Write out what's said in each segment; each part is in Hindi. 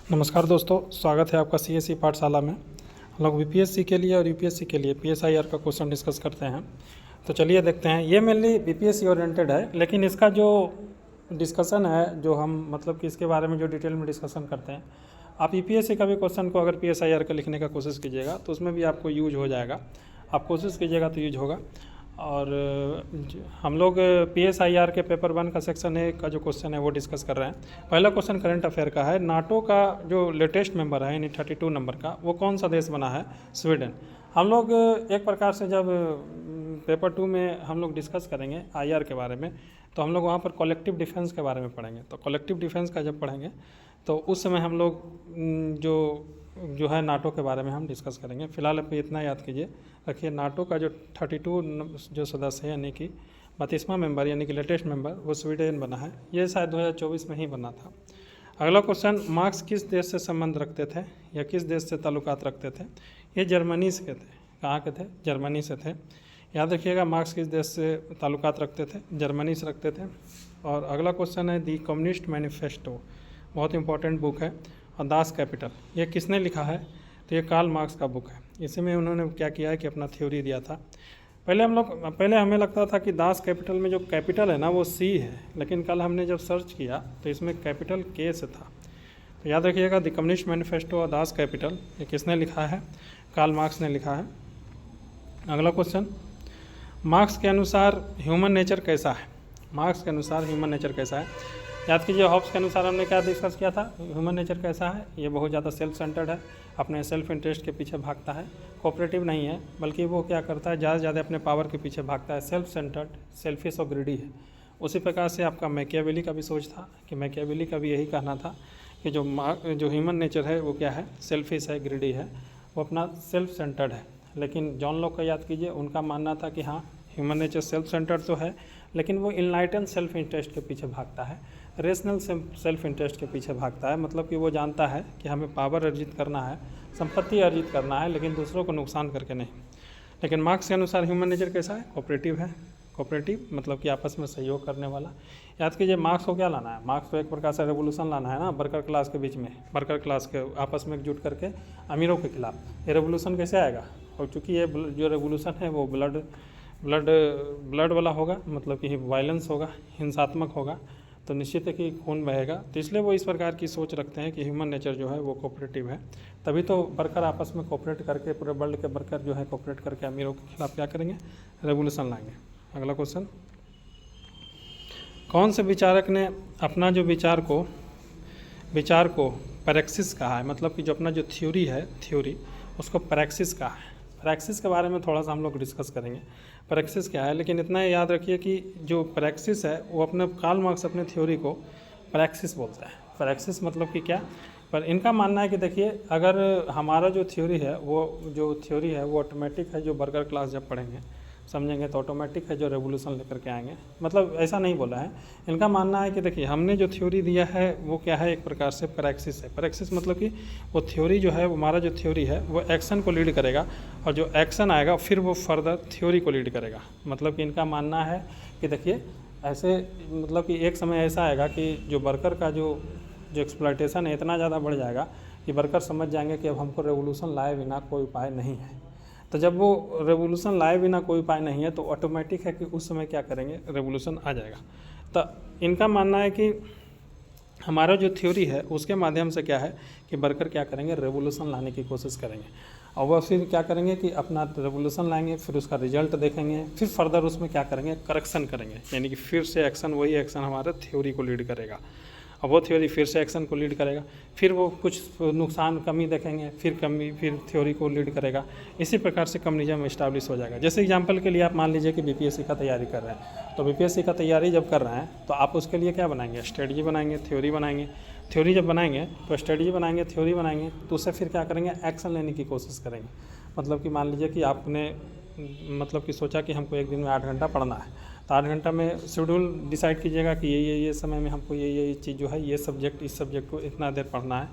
नमस्कार दोस्तों, स्वागत है आपका सीएसई पाठशाला में। हम लोग बीपीएससी के लिए और यूपीएससी के लिए पीएसआईआर का क्वेश्चन डिस्कस करते हैं। तो चलिए देखते हैं। ये मेनली बीपीएससी ओरिएंटेड है, लेकिन इसका जो डिस्कशन है, जो हम मतलब कि इसके बारे में जो डिटेल में डिस्कशन करते हैं, आप यूपीएससी का भी क्वेश्चन को अगर पीएसआईआर का लिखने का कोशिश कीजिएगा तो उसमें भी आपको यूज हो जाएगा। आप कोशिश कीजिएगा तो यूज होगा। और हम लोग पीएसआईआर के पेपर 1 का सेक्शन ए का जो क्वेश्चन है वो डिस्कस कर रहे हैं। पहला क्वेश्चन करंट अफेयर का है। नाटो का जो लेटेस्ट मेंबर है यानी 32 नंबर का, वो कौन सा देश बना है? स्वीडन। हम लोग एक प्रकार से जब पेपर 2 में हम लोग डिस्कस करेंगे आईआर के बारे में, तो हम लोग वहाँ पर कलेक्टिव डिफेंस के बारे में पढ़ेंगे। तो कलेक्टिव डिफेंस का जब पढ़ेंगे तो उस समय हम लोग जो है नाटो के बारे में हम डिस्कस करेंगे। फिलहाल आप इतना याद कीजिए, रखिए नाटो का जो 32 जो सदस्य है यानी कि 32वां मेंबर यानी कि लेटेस्ट मेंबर, वो स्वीडन बना है। ये शायद 2024 में ही बना था। अगला क्वेश्चन, मार्क्स किस देश से संबंध रखते थे या किस देश से ताल्लुकात रखते थे? ये जर्मनी से थे। कहाँ के थे? जर्मनी से थे। याद रखिएगा, मार्क्स किस देश से ताल्लुकात रखते थे? जर्मनी से रखते थे। और अगला क्वेश्चन है दी कम्युनिस्ट मैनिफेस्टो, बहुत इंपॉर्टेंट बुक है। और दास कैपिटल, ये किसने लिखा है? तो ये कार्ल मार्क्स का बुक है। इसी में उन्होंने क्या किया है कि अपना थ्योरी दिया था। पहले हमें लगता था कि दास कैपिटल में जो कैपिटल है ना वो सी है, लेकिन कल हमने जब सर्च किया तो इसमें कैपिटल के से था। तो याद रखिएगा, द कम्युनिस्ट मैनिफेस्टो और दास कैपिटल, ये किसने लिखा है? कार्ल मार्क्स ने लिखा है। अगला क्वेश्चन, मार्क्स के अनुसार ह्यूमन नेचर कैसा है? मार्क्स के अनुसार ह्यूमन नेचर कैसा है? याद कीजिए, हॉब्स के अनुसार हमने क्या डिस्कस किया था? ह्यूमन नेचर कैसा है? ये बहुत ज़्यादा सेल्फ सेंटर्ड है, अपने सेल्फ इंटरेस्ट के पीछे भागता है, कोऑपरेटिव नहीं है, बल्कि वो क्या करता है, ज़्यादा से ज़्यादा अपने पावर के पीछे भागता है, सेल्फ सेंटर्ड, सेल्फिश और ग्रीडी है। उसी प्रकार से आपका मैकियावेली का भी सोच था कि मैकियावेली का भी यही कहना था कि जो ह्यूमन नेचर है वो क्या है? सेल्फिश है, ग्रीडी है, वो अपना सेल्फ सेंटर्ड है। लेकिन जॉन लॉक का याद कीजिए, उनका मानना था कि हाँ, ह्यूमन नेचर सेल्फ सेंटर्ड तो है, लेकिन वो इनलाइटन सेल्फ इंटरेस्ट के पीछे भागता है, रेशनल सेल्फ इंटरेस्ट के पीछे भागता है। मतलब कि वो जानता है कि हमें पावर अर्जित करना है, संपत्ति अर्जित करना है, लेकिन दूसरों को नुकसान करके नहीं। लेकिन मार्क्स के अनुसार ह्यूमन नेचर कैसा है? कोऑपरेटिव है। कोऑपरेटिव मतलब कि आपस में सहयोग करने वाला। याद कीजिए, मार्क्स को क्या लाना है? मार्क्स को एक प्रकार से रेवोल्यूशन लाना है ना, वर्कर क्लास के बीच में, वर्कर क्लास के आपस में एकजुट करके अमीरों के खिलाफ। ये रेवोल्यूशन कैसे आएगा? और चूँकि ये जो रेवोल्यूशन है वो ब्लड वाला होगा, मतलब कि वायलेंस होगा, हिंसात्मक होगा, तो निश्चित है कि खून बहेगा। तो इसलिए वो इस प्रकार की सोच रखते हैं कि ह्यूमन नेचर जो है वो कोऑपरेटिव है। तभी तो वर्कर आपस में कोऑपरेट करके, पूरे वर्ल्ड के वर्कर जो है कोऑपरेट करके अमीरों के खिलाफ क्या करेंगे? रेवोल्यूशन लाएंगे। अगला क्वेश्चन, कौन से विचारक ने अपना जो विचार को पैरेक्सिस कहा है? मतलब कि जो अपना जो थ्योरी उसको पैरेक्सिस कहा है। पैरेक्सिस के बारे में थोड़ा सा हम लोग डिस्कस करेंगे, पैरेक्सिस क्या है। लेकिन इतना याद रखिए कि जो पैरेक्सिस है वो कार्ल मार्क्स अपने थ्योरी को पैरेक्सिस बोलता है। पैरेक्सिस मतलब कि क्या? पर इनका मानना है कि देखिए, अगर हमारा जो थ्योरी है वो ऑटोमेटिक है, जो वर्कर क्लास जब पढ़ेंगे समझेंगे तो ऑटोमेटिक है, जो रेवोल्यूशन लेकर के आएंगे। मतलब ऐसा नहीं बोला है। इनका मानना है कि देखिए, हमने जो थ्योरी दिया है वो क्या है? एक प्रकार से पैरेक्सिस है। पैरेक्सिस मतलब कि वो थ्योरी जो है, हमारा जो थ्योरी है वो एक्शन को लीड करेगा, और जो एक्शन आएगा फिर वो फर्दर थ्योरी को लीड करेगा। मतलब कि इनका मानना है कि देखिए, ऐसे मतलब कि एक समय ऐसा आएगा कि जो वर्कर का जो एक्सप्लॉयटेशन है इतना ज़्यादा बढ़ जाएगा कि वर्कर समझ जाएंगे कि अब हमको रेवोल्यूशन लाए बिना कोई उपाय नहीं है। तो जब वो रेवोल्यूशन लाए बिना कोई उपाय नहीं है तो ऑटोमेटिक है कि उस समय क्या करेंगे? रेवोल्यूशन आ जाएगा। तो इनका मानना है कि हमारा जो थ्योरी है उसके माध्यम से क्या है कि वर्कर क्या करेंगे? रेवोल्यूशन लाने की कोशिश करेंगे, और वह फिर क्या करेंगे कि अपना रेवोल्यूशन लाएंगे, फिर उसका रिजल्ट देखेंगे, फिर फर्दर उसमें क्या करेंगे? करेक्शन करेंगे। यानी कि फिर से एक्शन, वही एक्शन हमारे थ्योरी को लीड करेगा, और वो थ्योरी फिर से एक्शन को लीड करेगा, फिर वो कुछ नुकसान कमी देखेंगे, फिर थ्योरी को लीड करेगा। इसी प्रकार से कम्युनिज्म इस्टेब्लिश हो जाएगा। जैसे एग्जांपल के लिए आप मान लीजिए कि बीपीएससी का तैयारी कर रहे हैं, तो बीपीएससी का तैयारी जब कर रहे हैं तो आप उसके लिए क्या बनाएंगे? स्ट्रेटजी बनाएंगे, थ्योरी बनाएंगे। थ्योरी जब बनाएंगे तो स्ट्रेटजी बनाएंगे, थ्योरी बनाएंगे, तो उससे फिर क्या करेंगे? एक्शन लेने की कोशिश करेंगे। मतलब कि मान लीजिए कि आपने मतलब कि सोचा कि हमको एक दिन में 8 घंटा पढ़ना है, तो 8 घंटा में शेड्यूल डिसाइड कीजिएगा कि ये समय में हमको ये चीज़ जो है, ये सब्जेक्ट, इस सब्जेक्ट को इतना देर पढ़ना है।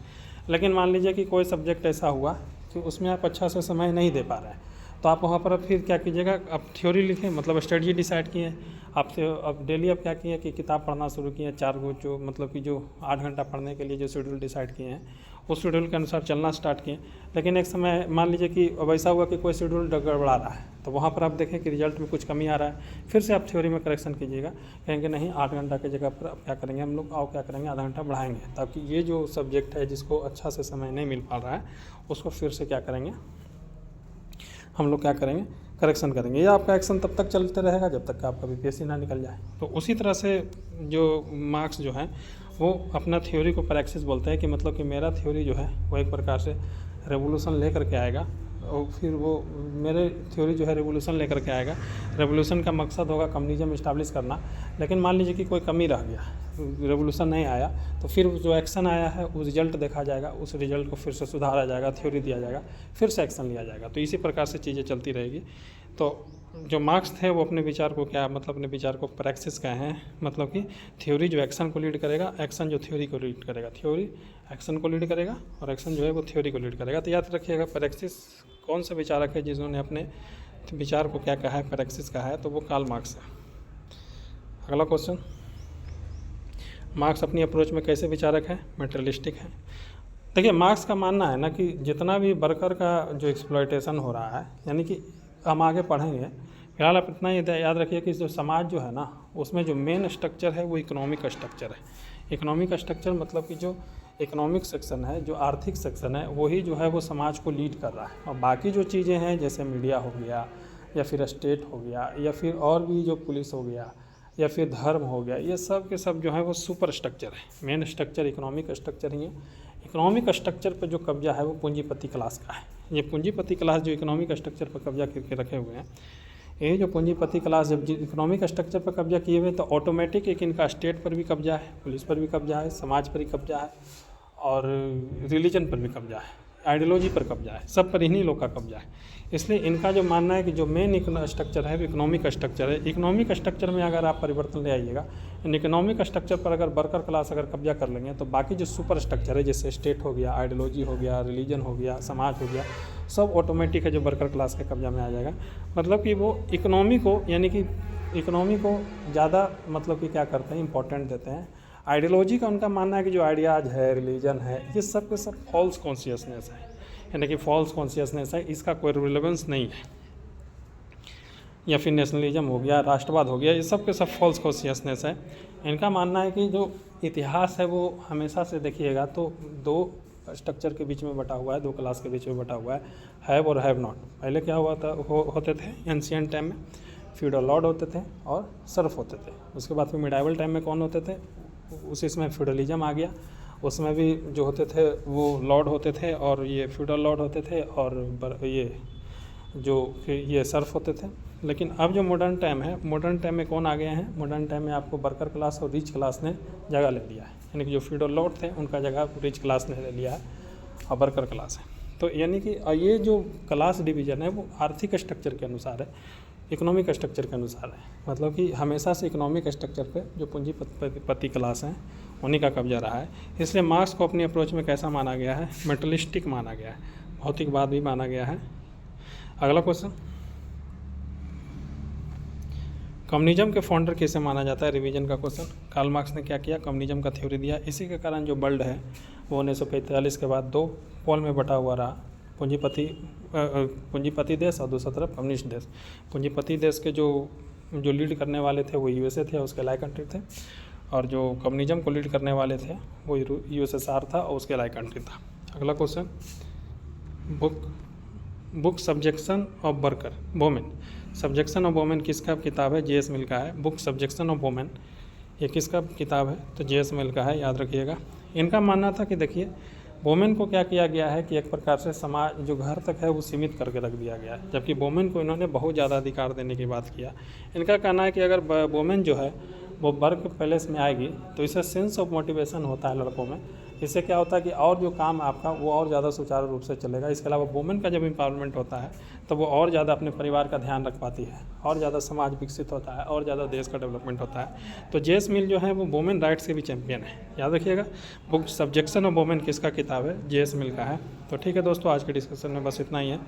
लेकिन मान लीजिए कि कोई सब्जेक्ट ऐसा हुआ कि उसमें आप अच्छा से समय नहीं दे पा रहे हैं, तो आप वहाँ पर फिर क्या कीजिएगा, आप थ्योरी लिखें, मतलब स्ट्रेटजी डिसाइड किए आप। अब डेली आप क्या किए कि किताब पढ़ना शुरू किए, 4 गो जो मतलब कि जो 8 घंटा पढ़ने के लिए जो शेड्यूल डिसाइड किए हैं उस शेड्यूल के अनुसार चलना स्टार्ट किए। लेकिन एक समय मान लीजिए कि अब ऐसा हुआ कि कोई शेड्यूल गड़बड़ा रहा है, तो वहाँ पर आप देखें कि रिजल्ट में कुछ कमी आ रहा है, फिर से आप थ्योरी में करेक्शन कीजिएगा। कहेंगे नहीं 8 घंटा की जगह पर अब क्या करेंगे हम लोग, और क्या करेंगे आधा घंटा बढ़ाएंगे, ताकि ये जो सब्जेक्ट है जिसको अच्छा से समय नहीं मिल पा रहा है उसको फिर से क्या करेंगे हम लोग, क्या करेंगे करेक्शन करेंगे। या आपका एक्शन तब तक चलते रहेगा जब तक कि आपका बीपीएससी ना निकल जाए। तो उसी तरह से जो मार्क्स जो हैं वो अपना थ्योरी को प्रैक्टिस बोलते हैं कि मतलब कि मेरा थ्योरी जो है वो एक प्रकार से रेवोल्यूशन लेकर के आएगा, और फिर वो मेरे थ्योरी जो है रेवोल्यूशन लेकर के आएगा। रेवोल्यूशन का मकसद होगा कम्युनिज्म इस्टेब्लिश करना। लेकिन मान लीजिए कि कोई कमी रह गया, रेवोल्यूशन नहीं आया, तो फिर जो एक्शन आया है वो रिजल्ट देखा जाएगा, उस रिजल्ट को फिर से सुधारा जाएगा, थ्योरी दिया जाएगा, फिर से एक्शन लिया जाएगा। तो इसी प्रकार से चीज़ें चलती रहेगी। तो जो मार्क्स थे वो अपने विचार को क्या मतलब अपने विचार को प्रैक्टिस का है, मतलब कि थ्योरी जो एक्शन को लीड करेगा, एक्शन जो थ्योरी को लीड करेगा, थ्योरी एक्शन को लीड करेगा और एक्शन जो है वो थ्योरी को लीड करेगा। तो याद रखिएगा प्रैक्टिस कौन सा विचारक है जिन्होंने अपने विचार को क्या कहा है, प्रैक्टिस कहा है, तो वो कार्ल मार्क्स है। अगला क्वेश्चन, मार्क्स अपनी अप्रोच में कैसे विचारक है, मेटेरियलिस्टिक है। देखिए मार्क्स का मानना है ना कि जितना भी वर्कर का जो एक्सप्लॉयटेशन हो रहा है, यानी कि हम आगे पढ़ेंगे, फिलहाल आप इतना ही याद रखिए कि जो समाज जो है ना उसमें जो मेन स्ट्रक्चर है वो इकोनॉमिक स्ट्रक्चर है। इकोनॉमिक स्ट्रक्चर मतलब कि जो इकोनॉमिक सेक्शन है, जो आर्थिक सेक्शन है, वही जो है वो समाज को लीड कर रहा है। और बाकी जो चीज़ें हैं जैसे मीडिया हो गया या फिर स्टेट हो गया या फिर और भी जो पुलिस हो गया या फिर धर्म हो गया, ये सब के सब जो है वो सुपर स्ट्रक्चर है। मेन स्ट्रक्चर इकोनॉमिक स्ट्रक्चर ही है। इकोनॉमिक स्ट्रक्चर पर जो कब्जा है वो पूंजीपति क्लास का है। ये पूंजीपति क्लास जो इकोनॉमिक स्ट्रक्चर पर कब्जा करके रखे हुए हैं, ये जो पूंजीपति क्लास जब इकोनॉमिक स्ट्रक्चर पर कब्जा किए हुए तो ऑटोमेटिक एक इनका स्टेट पर भी कब्जा है, पुलिस पर भी कब्जा है, समाज पर भी कब्जा है और रिलीजन पर भी कब्जा है, आइडियोलॉजी पर कब्जा है, सब पर इन्हीं लोग का कब्जा है। इसलिए इनका जो मानना है कि जो मेन स्ट्रक्चर है वो इकोनॉमिक स्ट्रक्चर है। इकोनॉमिक स्ट्रक्चर में अगर आप परिवर्तन ले आइएगा, इकोनॉमिक स्ट्रक्चर पर अगर वर्कर क्लास अगर कब्जा कर लेंगे तो बाकी जो सुपर स्ट्रक्चर है जैसे स्टेट हो गया, आइडियोलॉजी हो गया, रिलीजन हो गया, समाज हो गया, सब ऑटोमेटिक है जो वर्कर क्लास के कब्जा में आ जाएगा। मतलब कि वो इकोनॉमी को यानी कि इकोनॉमी को ज़्यादा मतलब कि क्या करते हैं, इंपॉर्टेंट देते हैं। आइडियोलॉजी का उनका मानना है कि जो आइडियाज़ है, रिलीजन है, ये सब के सब फॉल्स कॉन्शियसनेस है, यानी कि फॉल्स कॉन्शियसनेस है, इसका कोई रिलेवेंस नहीं है। या फिर नेशनलिज्म हो गया, राष्ट्रवाद हो गया, ये सब के सब फॉल्स कॉन्शियसनेस है। इनका मानना है कि जो इतिहास है वो हमेशा से देखिएगा तो दो स्ट्रक्चर के बीच में बटा हुआ है, दो क्लास के बीच में बटा हुआ है, हैव और हैव नॉट। पहले क्या हुआ था होते थे एंशिएंट टाइम में फ्यूडल लॉर्ड होते थे और सर्फ होते थे। उसके बाद फिर मिडाइवल टाइम में कौन होते थे, उसी समय फ्यूडलिज्म आ गया। उसमें भी जो होते थे वो लॉर्ड होते थे और ये फ्यूडल लॉर्ड होते थे और ये जो ये सर्फ होते थे। लेकिन अब जो मॉडर्न टाइम है, मॉडर्न टाइम में कौन आ गए हैं, मॉडर्न टाइम में आपको वर्कर क्लास और रिच क्लास ने जगह ले लिया है। यानी कि जो फ्यूडल लॉर्ड थे उनका जगह रिच क्लास ने ले लिया है और वर्कर क्लास है। तो यानी कि ये जो क्लास डिवीज़न है वो आर्थिक स्ट्रक्चर के अनुसार है, इकोनॉमिक स्ट्रक्चर के अनुसार है। मतलब कि हमेशा से इकोनॉमिक स्ट्रक्चर पे जो पूंजीपति क्लास हैं उन्हीं का कब्जा रहा है। इसलिए मार्क्स को अपनी अप्रोच में कैसा माना गया है, मेटलिस्टिक माना गया है, भौतिकवाद भी माना गया है। अगला क्वेश्चन, कम्युनिज्म के फाउंडर किसे माना जाता है, रिवीजन का क्वेश्चन। कार्ल मार्क्स ने क्या किया, कम्युनिज्म का थ्योरी दिया। इसी के कारण जो वर्ल्ड है वो 1945 के बाद दो पोल में बटा हुआ रहा, पूंजीपति देश और दूसरा तरफ कम्युनिस्ट देश। पूंजीपति देश के जो लीड करने वाले थे वो यूएसए थे, उसके अलाइ कंट्री थे, और जो कम्युनिज्म को लीड करने वाले थे वो यूएसएसआर था और उसके अलाइ कंट्री था। अगला question, book subjection of worker women. Subjection of women किसका किताब है, जेएस मिल का है। बुक सब्जेक्शन ऑफ वोमेन ये किसका किताब है, तो जेएस मिल का है, याद रखिएगा। इनका मानना था कि देखिए वोमेन को क्या किया गया है कि एक प्रकार से समाज जो घर तक है वो सीमित करके रख दिया गया है, जबकि वोमेन को इन्होंने बहुत ज़्यादा अधिकार देने की बात किया। इनका कहना है कि अगर वोमेन जो है वो वर्क प्लेस में आएगी तो इससे सेंस ऑफ मोटिवेशन होता है लड़कों में इससे क्या होता है कि और जो काम आपका वो और ज़्यादा सुचारू रूप से चलेगा। इसके अलावा वुमेन का जब एम्पावरमेंट होता है तो वो और ज़्यादा अपने परिवार का ध्यान रख पाती है, और ज़्यादा समाज विकसित होता है, और ज़्यादा देश का डेवलपमेंट होता है। तो जेस मिल जो है वो वुमेन राइट्स के भी चैंपियन है, याद रखिएगा। बुक सब्जेक्शन ऑफ वुमेन किसका किताब है? जेस मिल का है। तो ठीक है दोस्तों, आज के डिस्कशन में बस इतना ही है।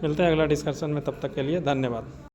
मिलते हैं अगला डिस्कशन में, तब तक के लिए धन्यवाद।